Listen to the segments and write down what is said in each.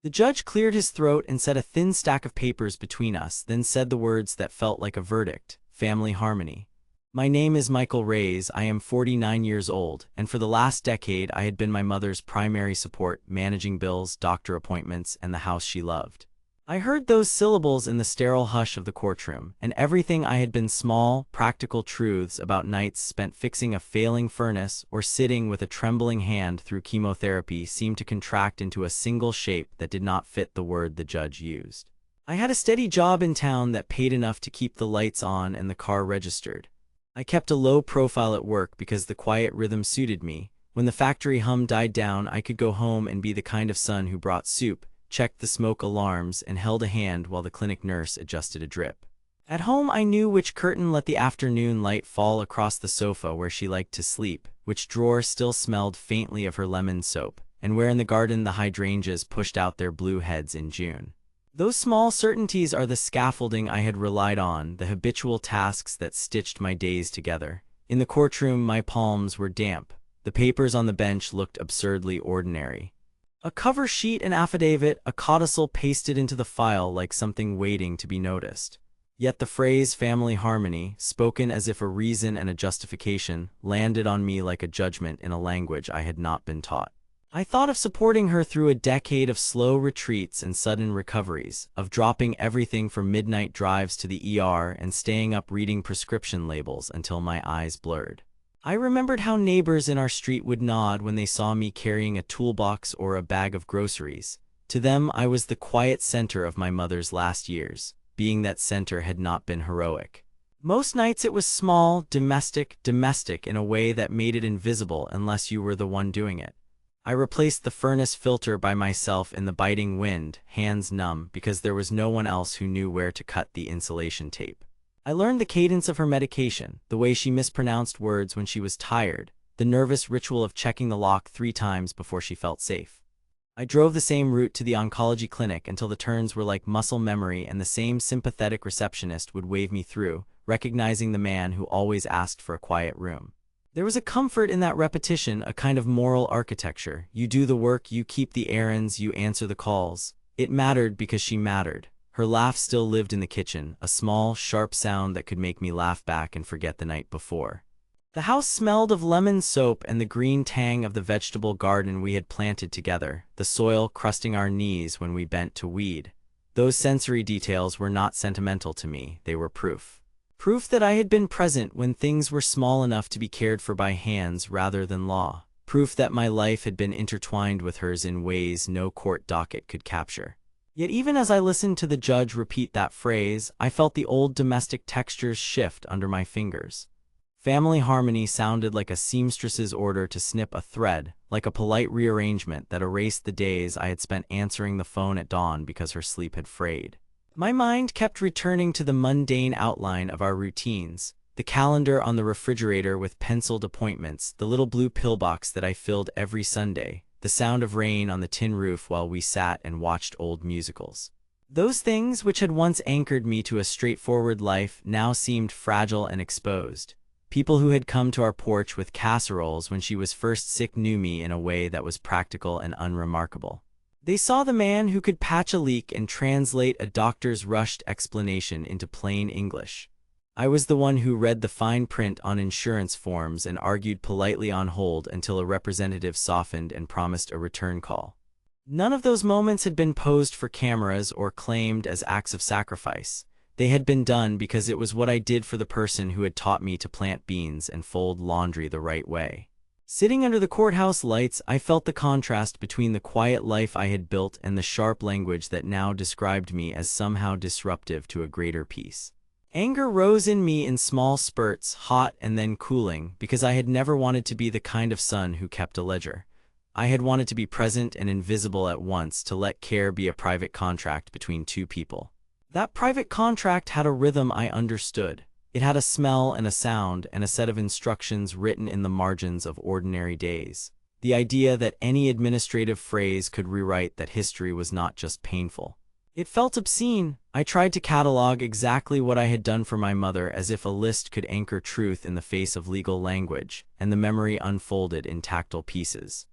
The judge cleared his throat and set a thin stack of papers between us, then said the words that felt like a verdict: family harmony. My name is Michael Reyes, I am 49 years old, and for the last decade I had been my mother's primary support, managing bills, doctor appointments, and the house she loved. I heard those syllables in the sterile hush of the courtroom, and everything I had been small, practical truths about nights spent fixing a failing furnace or sitting with a trembling hand through chemotherapy seemed to contract into a single shape that did not fit the word the judge used. I had a steady job in town that paid enough to keep the lights on and the car registered. I kept a low profile at work because the quiet rhythm suited me. When the factory hum died down, I could go home and be the kind of son who brought soup, checked the smoke alarms, and held a hand while the clinic nurse adjusted a drip. At home, I knew which curtain let the afternoon light fall across the sofa where she liked to sleep, which drawer still smelled faintly of her lemon soap, and where in the garden the hydrangeas pushed out their blue heads in June. Those small certainties are the scaffolding I had relied on, the habitual tasks that stitched my days together. In the courtroom, my palms were damp. The papers on the bench looked absurdly ordinary. A cover sheet, an affidavit, a codicil pasted into the file like something waiting to be noticed. Yet the phrase family harmony, spoken as if a reason and a justification, landed on me like a judgment in a language I had not been taught. I thought of supporting her through a decade of slow retreats and sudden recoveries, of dropping everything from midnight drives to the ER and staying up reading prescription labels until my eyes blurred. I remembered how neighbors in our street would nod when they saw me carrying a toolbox or a bag of groceries. To them, I was the quiet center of my mother's last years. Being that center had not been heroic. Most nights it was small, domestic in a way that made it invisible unless you were the one doing it. I replaced the furnace filter by myself in the biting wind, hands numb, because there was no one else who knew where to cut the insulation tape. I learned the cadence of her medication, the way she mispronounced words when she was tired, the nervous ritual of checking the lock 3 times before she felt safe. I drove the same route to the oncology clinic until the turns were like muscle memory and the same sympathetic receptionist would wave me through, recognizing the man who always asked for a quiet room. There was a comfort in that repetition, a kind of moral architecture. You do the work, you keep the errands, you answer the calls. It mattered because she mattered. Her laugh still lived in the kitchen, a small, sharp sound that could make me laugh back and forget the night before. The house smelled of lemon soap and the green tang of the vegetable garden we had planted together, the soil crusting our knees when we bent to weed. Those sensory details were not sentimental to me, they were proof. Proof that I had been present when things were small enough to be cared for by hands rather than law. Proof that my life had been intertwined with hers in ways no court docket could capture. Yet even as I listened to the judge repeat that phrase, I felt the old domestic textures shift under my fingers. Family harmony sounded like a seamstress's order to snip a thread, like a polite rearrangement that erased the days I had spent answering the phone at dawn because her sleep had frayed. My mind kept returning to the mundane outline of our routines, the calendar on the refrigerator with penciled appointments, the little blue pillbox that I filled every Sunday, the sound of rain on the tin roof while we sat and watched old musicals. Those things which had once anchored me to a straightforward life now seemed fragile and exposed. People who had come to our porch with casseroles when she was first sick knew me in a way that was practical and unremarkable. They saw the man who could patch a leak and translate a doctor's rushed explanation into plain English. I was the one who read the fine print on insurance forms and argued politely on hold until a representative softened and promised a return call. None of those moments had been posed for cameras or claimed as acts of sacrifice. They had been done because it was what I did for the person who had taught me to plant beans and fold laundry the right way. Sitting under the courthouse lights, I felt the contrast between the quiet life I had built and the sharp language that now described me as somehow disruptive to a greater peace. Anger rose in me in small spurts, hot and then cooling, because I had never wanted to be the kind of son who kept a ledger. I had wanted to be present and invisible at once, to let care be a private contract between two people. That private contract had a rhythm I understood. It had a smell and a sound and a set of instructions written in the margins of ordinary days. The idea that any administrative phrase could rewrite that history was not just painful. It felt obscene. I tried to catalog exactly what I had done for my mother as if a list could anchor truth in the face of legal language, and the memory unfolded in tactile pieces.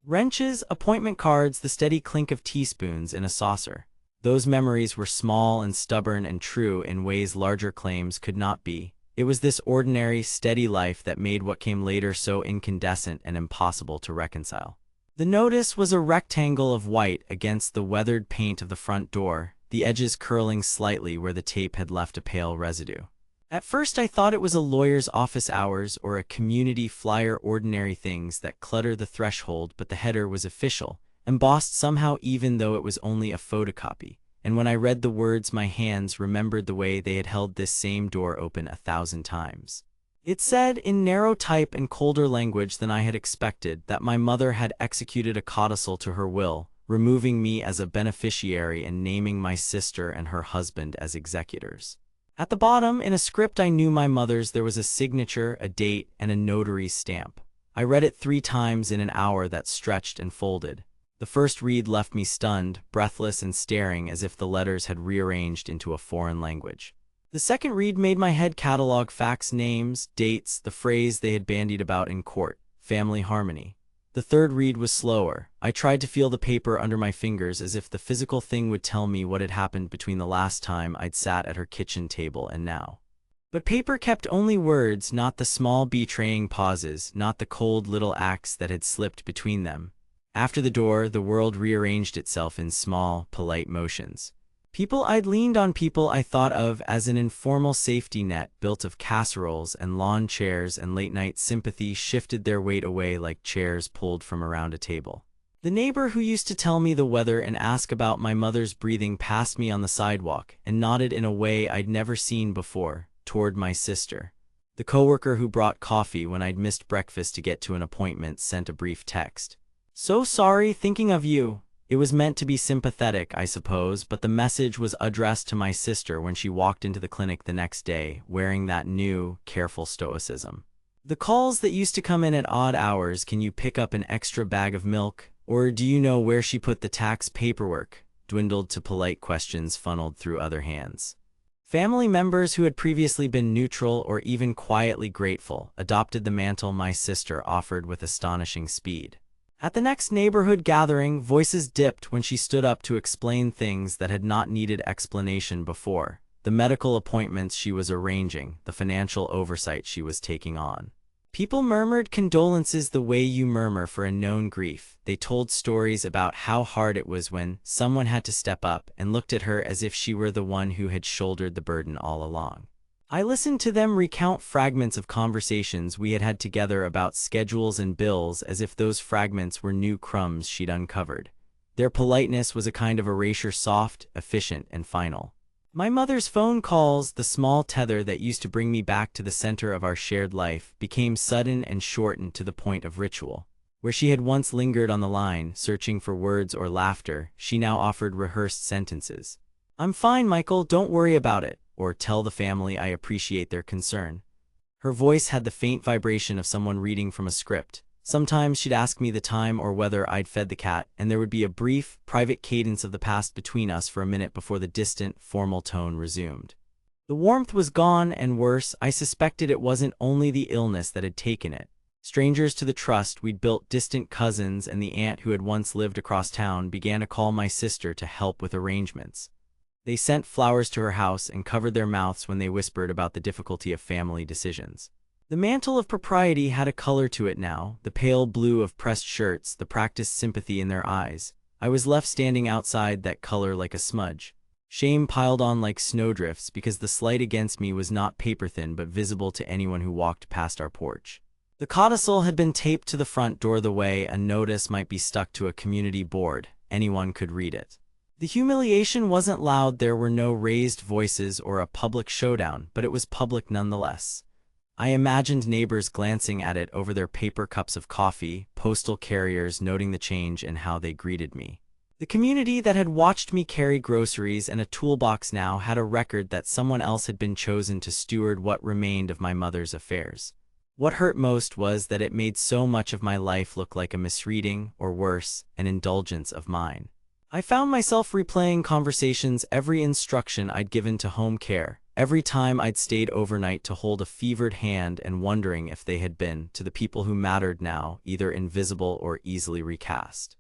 Wrenches, appointment cards, the steady clink of teaspoons in a saucer. Those memories were small and stubborn and true in ways larger claims could not be. It was this ordinary, steady life that made what came later so incandescent and impossible to reconcile. The notice was a rectangle of white against the weathered paint of the front door, the edges curling slightly where the tape had left a pale residue. At first I thought it was a lawyer's office hours or a community flyer, ordinary things that clutter the threshold, but the header was official, embossed somehow even though it was only a photocopy. And when I read the words, my hands remembered the way they had held this same door open 1,000 times. It said, in narrow type and colder language than I had expected, that my mother had executed a codicil to her will, removing me as a beneficiary and naming my sister and her husband as executors. At the bottom, in a script I knew my mother's, there was a signature, a date, and a notary's stamp. I read it 3 times in an hour that stretched and folded. The first read left me stunned, breathless, and staring as if the letters had rearranged into a foreign language. The second read made my head catalog facts, names, dates, the phrase they had bandied about in court, family harmony. The third read was slower. I tried to feel the paper under my fingers as if the physical thing would tell me what had happened between the last time I'd sat at her kitchen table and now. But paper kept only words, not the small betraying pauses, not the cold little acts that had slipped between them. After the door, the world rearranged itself in small, polite motions. People I'd leaned on, people I thought of as an informal safety net built of casseroles and lawn chairs and late-night sympathy, shifted their weight away like chairs pulled from around a table. The neighbor who used to tell me the weather and ask about my mother's breathing passed me on the sidewalk and nodded in a way I'd never seen before, toward my sister. The coworker who brought coffee when I'd missed breakfast to get to an appointment sent a brief text. "So sorry, thinking of you." It was meant to be sympathetic, I suppose, but the message was addressed to my sister when she walked into the clinic the next day, wearing that new, careful stoicism. The calls that used to come in at odd hours, "Can you pick up an extra bag of milk?" or "Do you know where she put the tax paperwork?" dwindled to polite questions funneled through other hands. Family members who had previously been neutral or even quietly grateful adopted the mantle my sister offered with astonishing speed. At the next neighborhood gathering, voices dipped when she stood up to explain things that had not needed explanation before: the medical appointments she was arranging, the financial oversight she was taking on. People murmured condolences the way you murmur for a known grief. They told stories about how hard it was when someone had to step up, and looked at her as if she were the one who had shouldered the burden all along. I listened to them recount fragments of conversations we had had together about schedules and bills, as if those fragments were new crumbs she'd uncovered. Their politeness was a kind of erasure, soft, efficient, and final. My mother's phone calls, the small tether that used to bring me back to the center of our shared life, became sudden and shortened to the point of ritual. Where she had once lingered on the line, searching for words or laughter, she now offered rehearsed sentences. "I'm fine, Michael, don't worry about it," or "Tell the family I appreciate their concern." Her voice had the faint vibration of someone reading from a script. Sometimes she'd ask me the time or whether I'd fed the cat, and there would be a brief, private cadence of the past between us for a minute before the distant, formal tone resumed. The warmth was gone, and worse, I suspected it wasn't only the illness that had taken it. Strangers to the trust we'd built, distant cousins, and the aunt who had once lived across town began to call my sister to help with arrangements. They sent flowers to her house and covered their mouths when they whispered about the difficulty of family decisions. The mantle of propriety had a color to it now, the pale blue of pressed shirts, the practiced sympathy in their eyes. I was left standing outside that color like a smudge. Shame piled on like snowdrifts because the slight against me was not paper-thin but visible to anyone who walked past our porch. The codicil had been taped to the front door the way a notice might be stuck to a community board. Anyone could read it. The humiliation wasn't loud, there were no raised voices or a public showdown, but it was public nonetheless. I imagined neighbors glancing at it over their paper cups of coffee, postal carriers noting the change in how they greeted me. The community that had watched me carry groceries and a toolbox now had a record that someone else had been chosen to steward what remained of my mother's affairs. What hurt most was that it made so much of my life look like a misreading, or worse, an indulgence of mine. I found myself replaying conversations, every instruction I'd given to home care, every time I'd stayed overnight to hold a fevered hand and wondering if they had been, to the people who mattered now, either invisible or easily recast.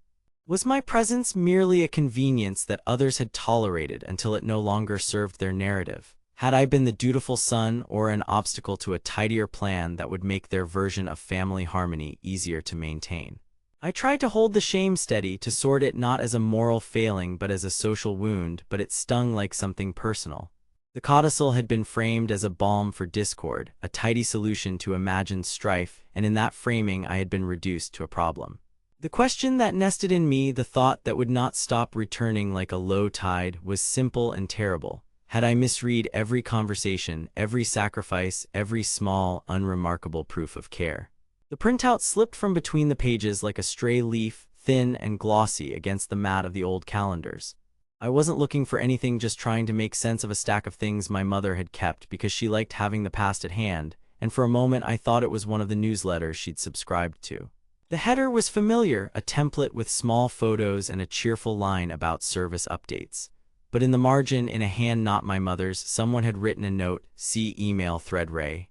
Was my presence merely a convenience that others had tolerated until it no longer served their narrative? Had I been the dutiful son or an obstacle to a tidier plan that would make their version of family harmony easier to maintain? I tried to hold the shame steady, to sort it not as a moral failing but as a social wound, but it stung like something personal. The codicil had been framed as a balm for discord, a tidy solution to imagined strife, and in that framing I had been reduced to a problem. The question that nested in me, the thought that would not stop returning like a low tide, was simple and terrible. Had I misread every conversation, every sacrifice, every small, unremarkable proof of care? The printout slipped from between the pages like a stray leaf, thin and glossy against the mat of the old calendars. I wasn't looking for anything, just trying to make sense of a stack of things my mother had kept because she liked having the past at hand, and for a moment I thought it was one of the newsletters she'd subscribed to. The header was familiar, a template with small photos and a cheerful line about service updates. But in the margin, in a hand not my mother's, someone had written a note: see email thread Ray.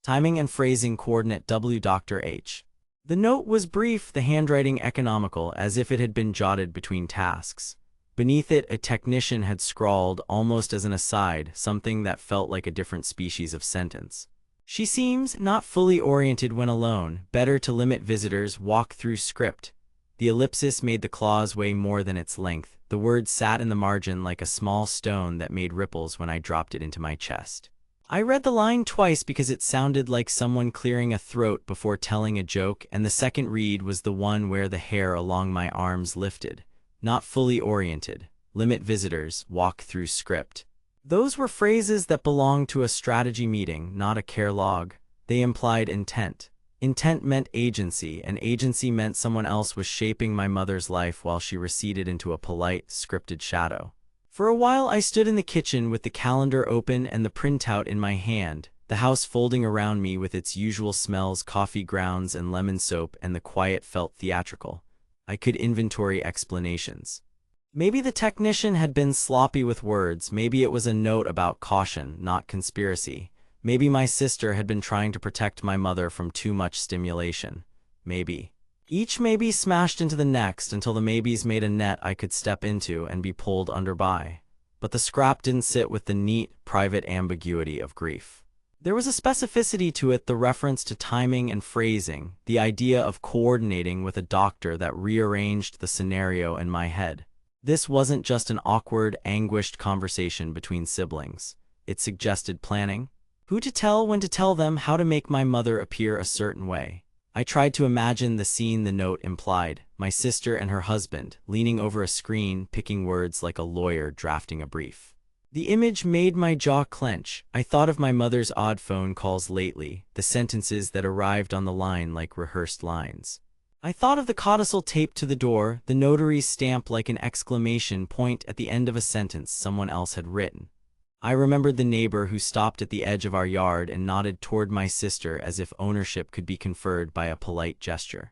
Timing and phrasing coordinate W. Dr. H. The note was brief, the handwriting economical, as if it had been jotted between tasks. Beneath it, a technician had scrawled, almost as an aside, something that felt like a different species of sentence. She seems not fully oriented when alone. Better to limit visitors. Walk through script. The ellipsis made the clause weigh more than its length. The word sat in the margin like a small stone that made ripples when I dropped it into my chest. I read the line twice because it sounded like someone clearing a throat before telling a joke, and the second read was the one where the hair along my arms lifted. Not fully oriented. Limit visitors. Walk through script. Those were phrases that belonged to a strategy meeting, not a care log. They implied intent. Intent meant agency, and agency meant someone else was shaping my mother's life while she receded into a polite, scripted shadow. For a while I stood in the kitchen with the calendar open and the printout in my hand, the house folding around me with its usual smells, coffee grounds and lemon soap, and the quiet felt theatrical. I could inventory explanations. Maybe the technician had been sloppy with words. Maybe it was a note about caution, not conspiracy. Maybe my sister had been trying to protect my mother from too much stimulation. Maybe. Each maybe smashed into the next until the maybes made a net I could step into and be pulled under by. But the scrap didn't sit with the neat, private ambiguity of grief. There was a specificity to it, the reference to timing and phrasing, the idea of coordinating with a doctor that rearranged the scenario in my head. This wasn't just an awkward, anguished conversation between siblings. It suggested planning. Who to tell, when to tell them, how to make my mother appear a certain way. I tried to imagine the scene the note implied: my sister and her husband, leaning over a screen, picking words like a lawyer drafting a brief. The image made my jaw clench. I thought of my mother's odd phone calls lately, the sentences that arrived on the line like rehearsed lines. I thought of the codicil taped to the door, the notary's stamp like an exclamation point at the end of a sentence someone else had written. I remembered the neighbor who stopped at the edge of our yard and nodded toward my sister as if ownership could be conferred by a polite gesture.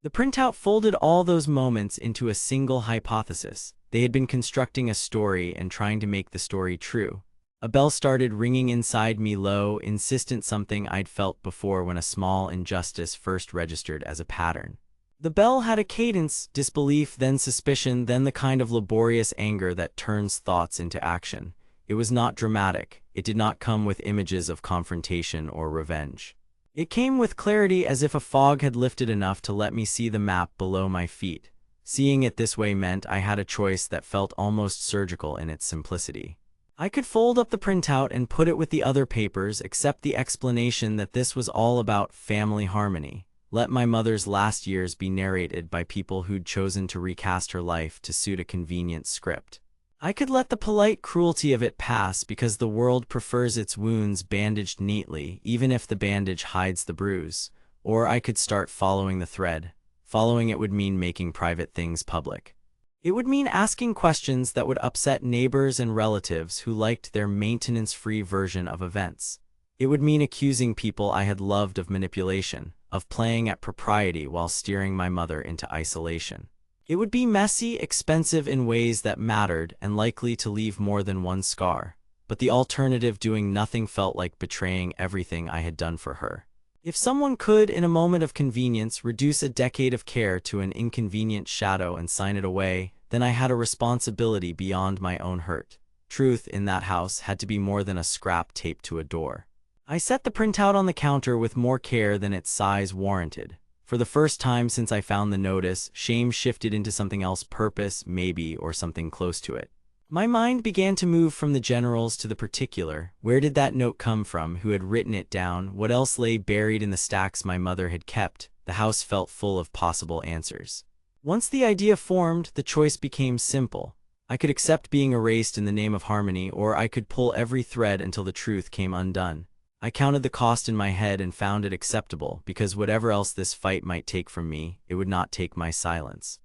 The printout folded all those moments into a single hypothesis. They had been constructing a story and trying to make the story true. A bell started ringing inside me, low, insistent, something I'd felt before when a small injustice first registered as a pattern. The bell had a cadence: disbelief, then suspicion, then the kind of laborious anger that turns thoughts into action. It was not dramatic. It did not come with images of confrontation or revenge. It came with clarity, as if a fog had lifted enough to let me see the map below my feet. Seeing it this way meant I had a choice that felt almost surgical in its simplicity. I could fold up the printout and put it with the other papers, accept the explanation that this was all about family harmony. Let my mother's last years be narrated by people who'd chosen to recast her life to suit a convenient script. I could let the polite cruelty of it pass because the world prefers its wounds bandaged neatly, even if the bandage hides the bruise. Or I could start following the thread. Following it would mean making private things public. It would mean asking questions that would upset neighbors and relatives who liked their maintenance-free version of events. It would mean accusing people I had loved of manipulation, of playing at propriety while steering my mother into isolation. It would be messy, expensive in ways that mattered, and likely to leave more than one scar. but the alternative, doing nothing, felt like betraying everything I had done for her. If someone could, in a moment of convenience, reduce a decade of care to an inconvenient shadow and sign it away, then I had a responsibility beyond my own hurt. Truth in that house had to be more than a scrap taped to a door. I set the printout on the counter with more care than its size warranted. For the first time since I found the notice, shame shifted into something else: purpose, maybe, or something close to it. My mind began to move from the generals to the particular. Where did that note come from? Who had written it down? What else lay buried in the stacks my mother had kept? The house felt full of possible answers. Once the idea formed, the choice became simple. I could accept being erased in the name of harmony, or I could pull every thread until the truth came undone. I counted the cost in my head and found it acceptable, because whatever else this fight might take from me, it would not take my silence.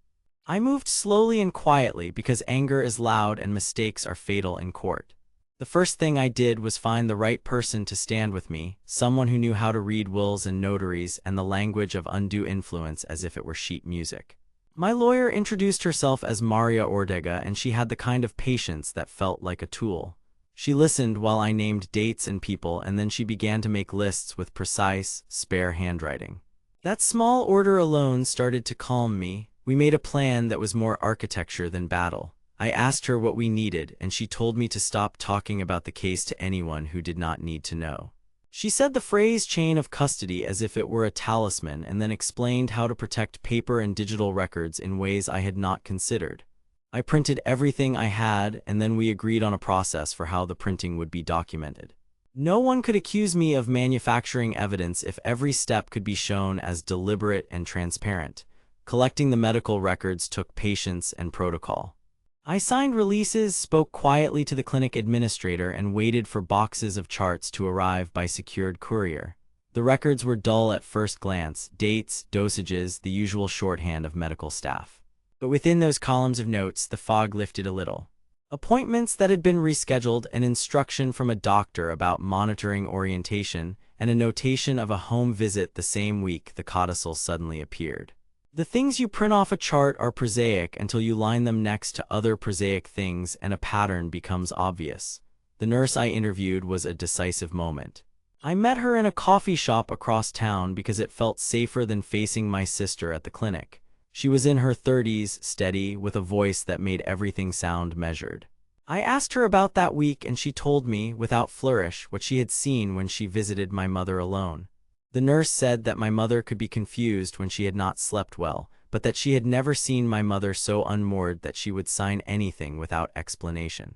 I moved slowly and quietly, because anger is loud and mistakes are fatal in court. The first thing I did was find the right person to stand with me, someone who knew how to read wills and notaries and the language of undue influence as if it were sheet music. My lawyer introduced herself as Maria Ortega, and she had the kind of patience that felt like a tool. She listened while I named dates and people, and then she began to make lists with precise, spare handwriting. That small order alone started to calm me. We made a plan that was more architecture than battle. I asked her what we needed, and she told me to stop talking about the case to anyone who did not need to know. She said the phrase chain of custody as if it were a talisman, and then explained how to protect paper and digital records in ways I had not considered. I printed everything I had, and then we agreed on a process for how the printing would be documented. No one could accuse me of manufacturing evidence if every step could be shown as deliberate and transparent. Collecting the medical records took patience and protocol. I signed releases, spoke quietly to the clinic administrator, and waited for boxes of charts to arrive by secured courier. The records were dull at first glance: dates, dosages, the usual shorthand of medical staff. But within those columns of notes, the fog lifted a little. Appointments that had been rescheduled, an instruction from a doctor about monitoring orientation, and a notation of a home visit the same week the codicil suddenly appeared. The things you print off a chart are prosaic until you line them next to other prosaic things and a pattern becomes obvious. The nurse I interviewed was a decisive moment. I met her in a coffee shop across town because it felt safer than facing my sister at the clinic. She was in her 30s, steady, with a voice that made everything sound measured. I asked her about that week, and she told me, without flourish, what she had seen when she visited my mother alone. The nurse said that my mother could be confused when she had not slept well, but that she had never seen my mother so unmoored that she would sign anything without explanation.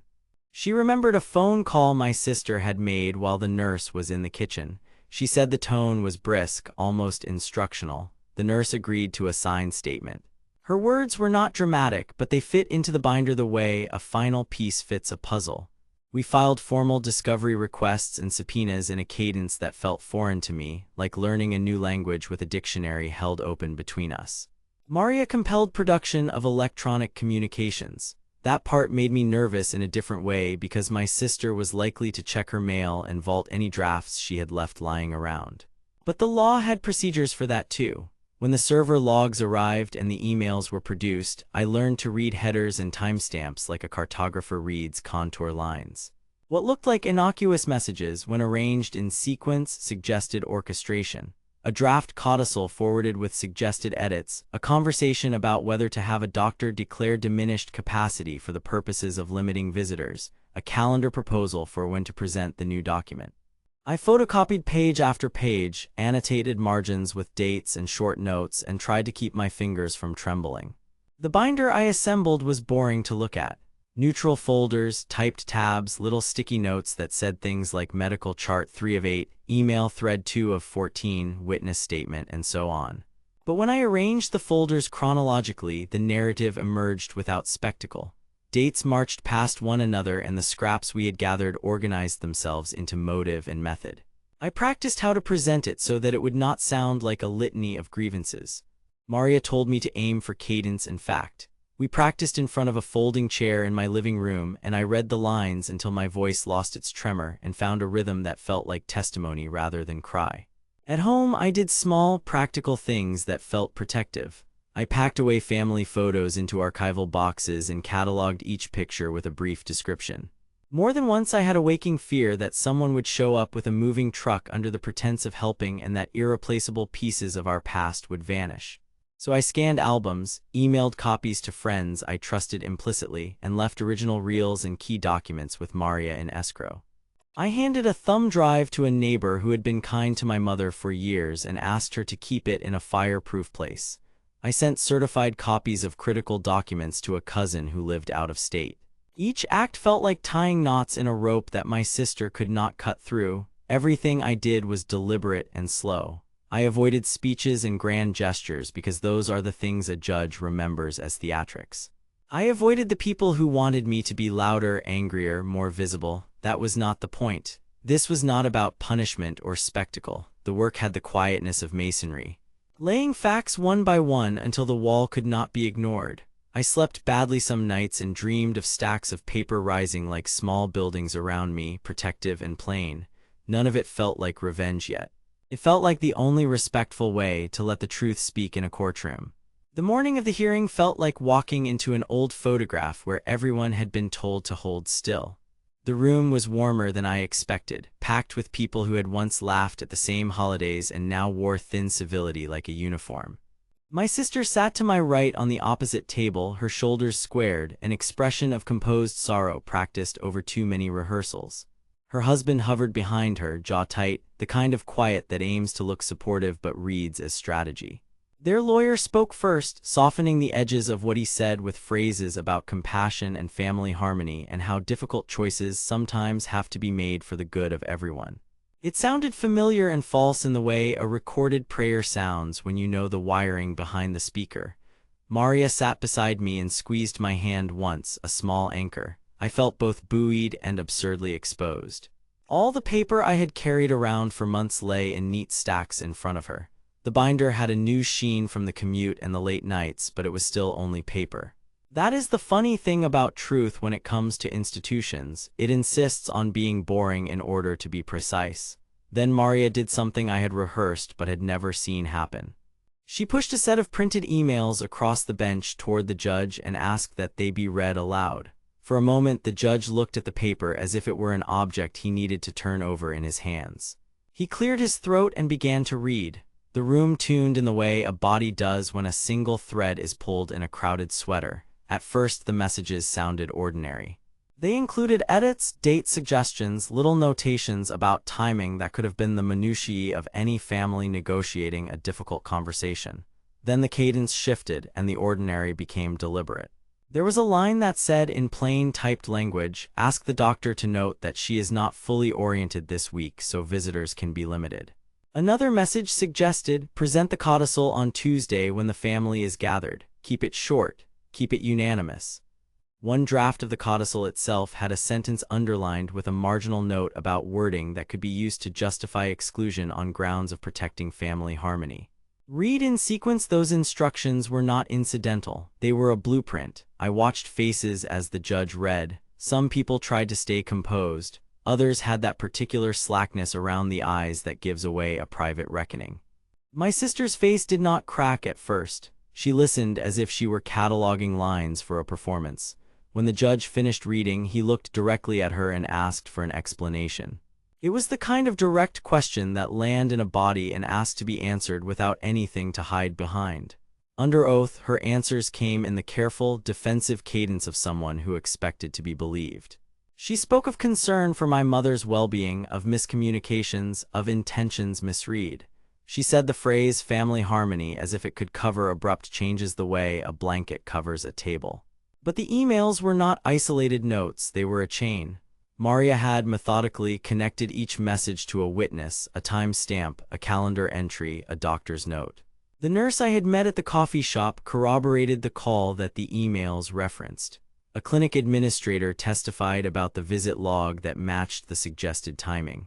She remembered a phone call my sister had made while the nurse was in the kitchen. She said the tone was brisk, almost instructional. The nurse agreed to a signed statement. Her words were not dramatic, but they fit into the binder the way a final piece fits a puzzle. We filed formal discovery requests and subpoenas in a cadence that felt foreign to me, like learning a new language with a dictionary held open between us. Maria compelled production of electronic communications. That part made me nervous in a different way, because my sister was likely to check her mail and vault any drafts she had left lying around. But the law had procedures for that too. When the server logs arrived and the emails were produced, I learned to read headers and timestamps like a cartographer reads contour lines. What looked like innocuous messages, when arranged in sequence, suggested orchestration. A draft codicil forwarded with suggested edits, a conversation about whether to have a doctor declare diminished capacity for the purposes of limiting visitors, a calendar proposal for when to present the new document. I photocopied page after page, annotated margins with dates and short notes, and tried to keep my fingers from trembling. The binder I assembled was boring to look at. Neutral folders, typed tabs, little sticky notes that said things like medical chart 3 of 8, email thread 2 of 14, witness statement, and so on. But when I arranged the folders chronologically, the narrative emerged without spectacle. Dates marched past one another, and the scraps we had gathered organized themselves into motive and method. I practiced how to present it so that it would not sound like a litany of grievances. Maria told me to aim for cadence and fact. We practiced in front of a folding chair in my living room, and I read the lines until my voice lost its tremor and found a rhythm that felt like testimony rather than cry. At home, I did small, practical things that felt protective. I packed away family photos into archival boxes and cataloged each picture with a brief description. More than once I had a waking fear that someone would show up with a moving truck under the pretense of helping and that irreplaceable pieces of our past would vanish. So I scanned albums, emailed copies to friends I trusted implicitly, and left original reels and key documents with Maria in escrow. I handed a thumb drive to a neighbor who had been kind to my mother for years and asked her to keep it in a fireproof place. I sent certified copies of critical documents to a cousin who lived out of state. Each act felt like tying knots in a rope that my sister could not cut through. Everything I did was deliberate and slow. I avoided speeches and grand gestures because those are the things a judge remembers as theatrics. I avoided the people who wanted me to be louder, angrier, more visible. That was not the point. This was not about punishment or spectacle. The work had the quietness of masonry, laying facts one by one until the wall could not be ignored. I slept badly some nights and dreamed of stacks of paper rising like small buildings around me, protective and plain. None of it felt like revenge yet. It felt like the only respectful way to let the truth speak in a courtroom. The morning of the hearing felt like walking into an old photograph where everyone had been told to hold still. The room was warmer than I expected, packed with people who had once laughed at the same holidays and now wore thin civility like a uniform. My sister sat to my right on the opposite table, her shoulders squared, an expression of composed sorrow practiced over too many rehearsals. Her husband hovered behind her, jaw tight, the kind of quiet that aims to look supportive but reads as strategy. Their lawyer spoke first, softening the edges of what he said with phrases about compassion and family harmony and how difficult choices sometimes have to be made for the good of everyone. It sounded familiar and false in the way a recorded prayer sounds when you know the wiring behind the speaker. Maria sat beside me and squeezed my hand once, a small anchor. I felt both buoyed and absurdly exposed. All the paper I had carried around for months lay in neat stacks in front of her. The binder had a new sheen from the commute and the late nights, but it was still only paper. That is the funny thing about truth when it comes to institutions. It insists on being boring in order to be precise. Then Maria did something I had rehearsed but had never seen happen. She pushed a set of printed emails across the bench toward the judge and asked that they be read aloud. For a moment, the judge looked at the paper as if it were an object he needed to turn over in his hands. He cleared his throat and began to read. The room tuned in the way a body does when a single thread is pulled in a crowded sweater. At first, the messages sounded ordinary. They included edits, date suggestions, little notations about timing that could have been the minutiae of any family negotiating a difficult conversation. Then the cadence shifted and the ordinary became deliberate. There was a line that said in plain typed language, "Ask the doctor to note that she is not fully oriented this week so visitors can be limited." Another message suggested, "Present the codicil on Tuesday when the family is gathered. Keep it short. Keep it unanimous." One draft of the codicil itself had a sentence underlined with a marginal note about wording that could be used to justify exclusion on grounds of protecting family harmony. Read in sequence. Those instructions were not incidental. They were a blueprint. I watched faces as the judge read. Some people tried to stay composed. Others had that particular slackness around the eyes that gives away a private reckoning. My sister's face did not crack at first. She listened as if she were cataloging lines for a performance. When the judge finished reading, he looked directly at her and asked for an explanation. It was the kind of direct question that lands in a body and asks to be answered without anything to hide behind. Under oath, her answers came in the careful, defensive cadence of someone who expected to be believed. She spoke of concern for my mother's well-being, of miscommunications, of intentions misread. She said the phrase family harmony as if it could cover abrupt changes the way a blanket covers a table. But the emails were not isolated notes, they were a chain. Maria had methodically connected each message to a witness, a time stamp, a calendar entry, a doctor's note. The nurse I had met at the coffee shop corroborated the call that the emails referenced. A clinic administrator testified about the visit log that matched the suggested timing.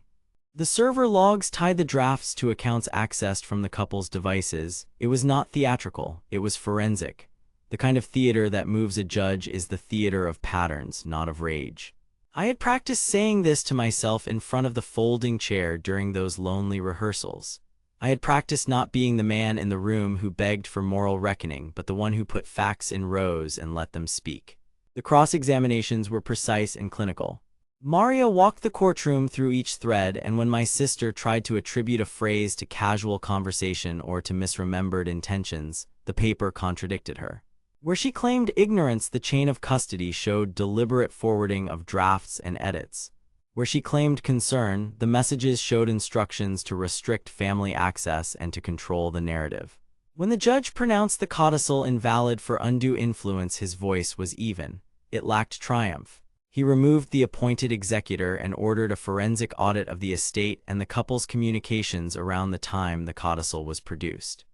The server logs tied the drafts to accounts accessed from the couple's devices. It was not theatrical, it was forensic. The kind of theater that moves a judge is the theater of patterns, not of rage. I had practiced saying this to myself in front of the folding chair during those lonely rehearsals. I had practiced not being the man in the room who begged for moral reckoning, but the one who put facts in rows and let them speak. The cross-examinations were precise and clinical. Maria walked the courtroom through each thread, and when my sister tried to attribute a phrase to casual conversation or to misremembered intentions, the paper contradicted her. Where she claimed ignorance, the chain of custody showed deliberate forwarding of drafts and edits. Where she claimed concern, the messages showed instructions to restrict family access and to control the narrative. When the judge pronounced the codicil invalid for undue influence, his voice was even. It lacked triumph. He removed the appointed executor and ordered a forensic audit of the estate and the couple's communications around the time the codicil was produced.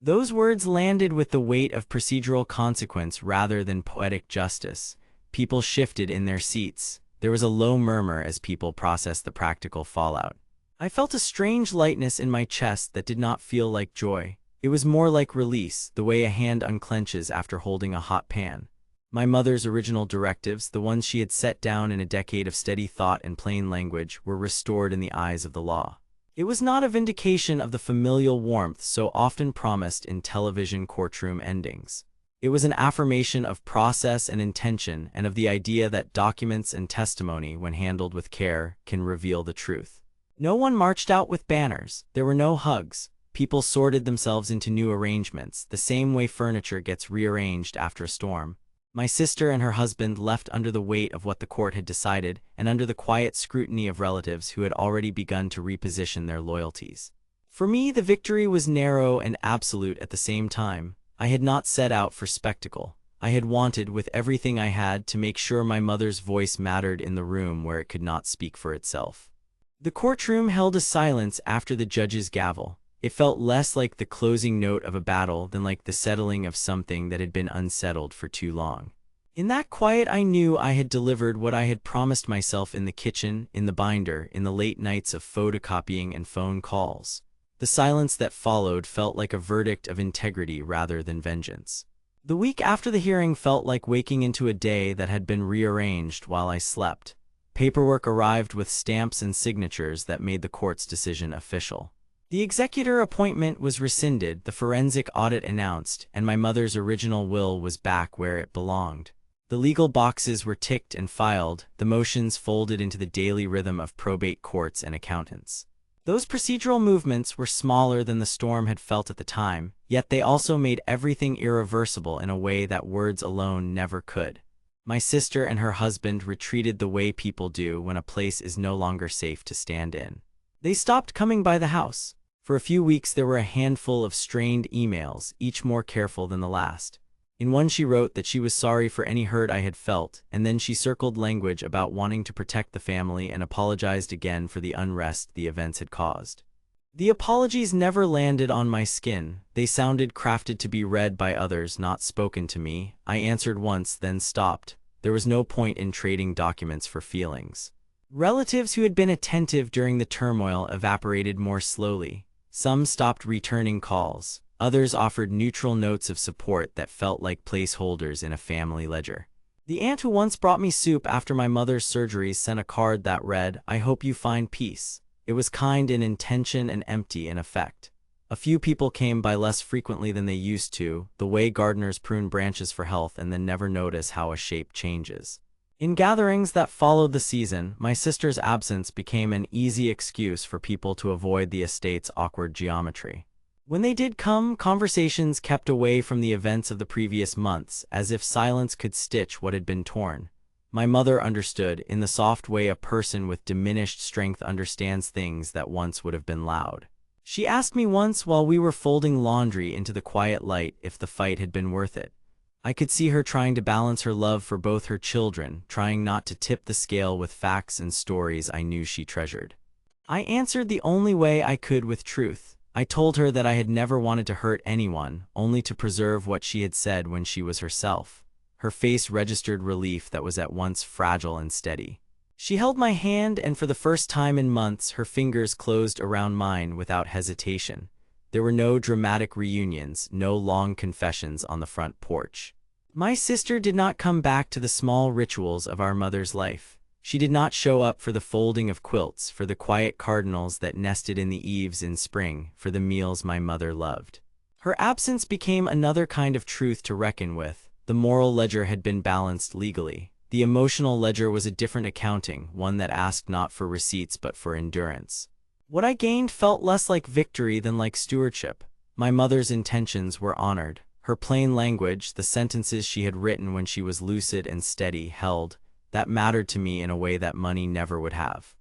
Those words landed with the weight of procedural consequence rather than poetic justice. People shifted in their seats. There was a low murmur as people processed the practical fallout. I felt a strange lightness in my chest that did not feel like joy. It was more like release, the way a hand unclenches after holding a hot pan. My mother's original directives, the ones she had set down in a decade of steady thought and plain language, were restored in the eyes of the law. It was not a vindication of the familial warmth so often promised in television courtroom endings. It was an affirmation of process and intention, and of the idea that documents and testimony, when handled with care, can reveal the truth. No one marched out with banners. There were no hugs. People sorted themselves into new arrangements, the same way furniture gets rearranged after a storm. My sister and her husband left under the weight of what the court had decided and under the quiet scrutiny of relatives who had already begun to reposition their loyalties. For me, the victory was narrow and absolute at the same time. I had not set out for spectacle. I had wanted, with everything I had, to make sure my mother's voice mattered in the room where it could not speak for itself. The courtroom held a silence after the judge's gavel. It felt less like the closing note of a battle than like the settling of something that had been unsettled for too long. In that quiet, I knew I had delivered what I had promised myself in the kitchen, in the binder, in the late nights of photocopying and phone calls. The silence that followed felt like a verdict of integrity rather than vengeance. The week after the hearing felt like waking into a day that had been rearranged while I slept. Paperwork arrived with stamps and signatures that made the court's decision official. The executor appointment was rescinded, the forensic audit announced, and my mother's original will was back where it belonged. The legal boxes were ticked and filed, the motions folded into the daily rhythm of probate courts and accountants. Those procedural movements were smaller than the storm had felt at the time, yet they also made everything irreversible in a way that words alone never could. My sister and her husband retreated the way people do when a place is no longer safe to stand in. They stopped coming by the house. For a few weeks there were a handful of strained emails, each more careful than the last. In one she wrote that she was sorry for any hurt I had felt, and then she circled language about wanting to protect the family and apologized again for the unrest the events had caused. The apologies never landed on my skin. They sounded crafted to be read by others, not spoken to me. I answered once, then stopped. There was no point in trading documents for feelings. Relatives who had been attentive during the turmoil evaporated more slowly. Some stopped returning calls. Others offered neutral notes of support that felt like placeholders in a family ledger. The aunt who once brought me soup after my mother's surgeries sent a card that read, "I hope you find peace." It was kind in intention and empty in effect. A few people came by less frequently than they used to, the way gardeners prune branches for health and then never notice how a shape changes. In gatherings that followed the season, my sister's absence became an easy excuse for people to avoid the estate's awkward geometry. When they did come, conversations kept away from the events of the previous months, as if silence could stitch what had been torn. My mother understood, in the soft way a person with diminished strength understands things that once would have been loud. She asked me once while we were folding laundry into the quiet light if the fight had been worth it. I could see her trying to balance her love for both her children, trying not to tip the scale with facts and stories I knew she treasured. I answered the only way I could, with truth. I told her that I had never wanted to hurt anyone, only to preserve what she had said when she was herself. Her face registered relief that was at once fragile and steady. She held my hand, and for the first time in months her fingers closed around mine without hesitation. There were no dramatic reunions, no long confessions on the front porch. My sister did not come back to the small rituals of our mother's life. She did not show up for the folding of quilts, for the quiet cardinals that nested in the eaves in spring, for the meals my mother loved. Her absence became another kind of truth to reckon with. The moral ledger had been balanced legally. The emotional ledger was a different accounting, one that asked not for receipts but for endurance. What I gained felt less like victory than like stewardship. My mother's intentions were honored. Her plain language, the sentences she had written when she was lucid and steady, held. That mattered to me in a way that money never would have.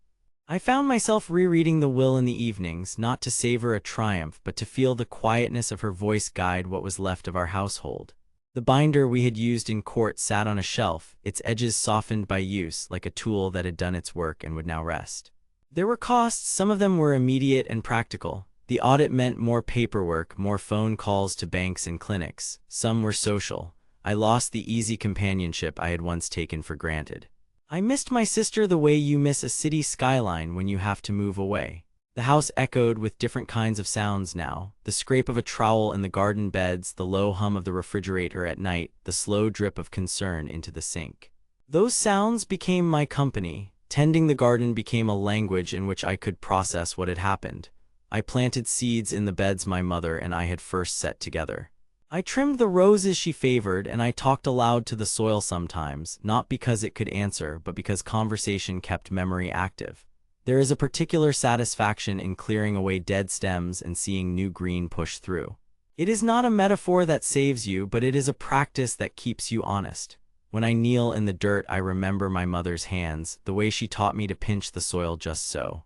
I found myself rereading the will in the evenings, not to savor a triumph, but to feel the quietness of her voice guide what was left of our household. The binder we had used in court sat on a shelf, its edges softened by use, like a tool that had done its work and would now rest. There were costs, some of them were immediate and practical. The audit meant more paperwork, more phone calls to banks and clinics. Some were social. I lost the easy companionship I had once taken for granted. I missed my sister the way you miss a city skyline when you have to move away. The house echoed with different kinds of sounds now, the scrape of a trowel in the garden beds, the low hum of the refrigerator at night, the slow drip of concern into the sink. Those sounds became my company. Tending the garden became a language in which I could process what had happened. I planted seeds in the beds my mother and I had first set together. I trimmed the roses she favored, and I talked aloud to the soil sometimes, not because it could answer, but because conversation kept memory active. There is a particular satisfaction in clearing away dead stems and seeing new green push through. It is not a metaphor that saves you, but it is a practice that keeps you honest. When I kneel in the dirt, I remember my mother's hands, the way she taught me to pinch the soil just so.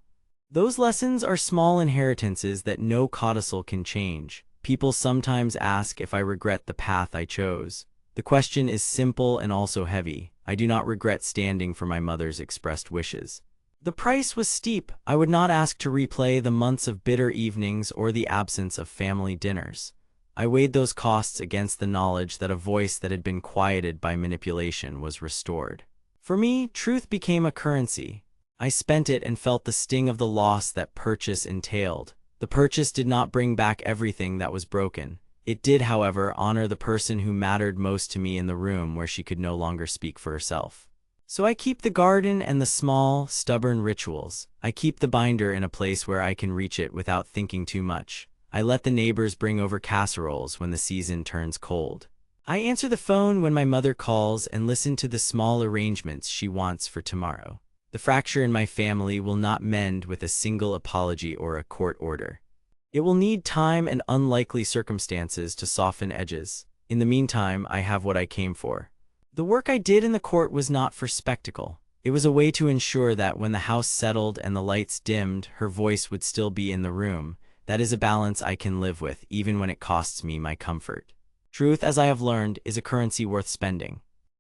Those lessons are small inheritances that no codicil can change. People sometimes ask if I regret the path I chose. The question is simple and also heavy. I do not regret standing for my mother's expressed wishes. The price was steep. I would not ask to replay the months of bitter evenings or the absence of family dinners. I weighed those costs against the knowledge that a voice that had been quieted by manipulation was restored. For me, truth became a currency. I spent it and felt the sting of the loss that purchase entailed. The purchase did not bring back everything that was broken. It did, however, honor the person who mattered most to me in the room where she could no longer speak for herself. So I keep the garden and the small, stubborn rituals. I keep the binder in a place where I can reach it without thinking too much. I let the neighbors bring over casseroles when the season turns cold. I answer the phone when my mother calls and listen to the small arrangements she wants for tomorrow. The fracture in my family will not mend with a single apology or a court order. It will need time and unlikely circumstances to soften edges. In the meantime, I have what I came for. The work I did in the court was not for spectacle. It was a way to ensure that when the house settled and the lights dimmed, her voice would still be in the room. That is a balance I can live with, even when it costs me my comfort. Truth, as I have learned, is a currency worth spending.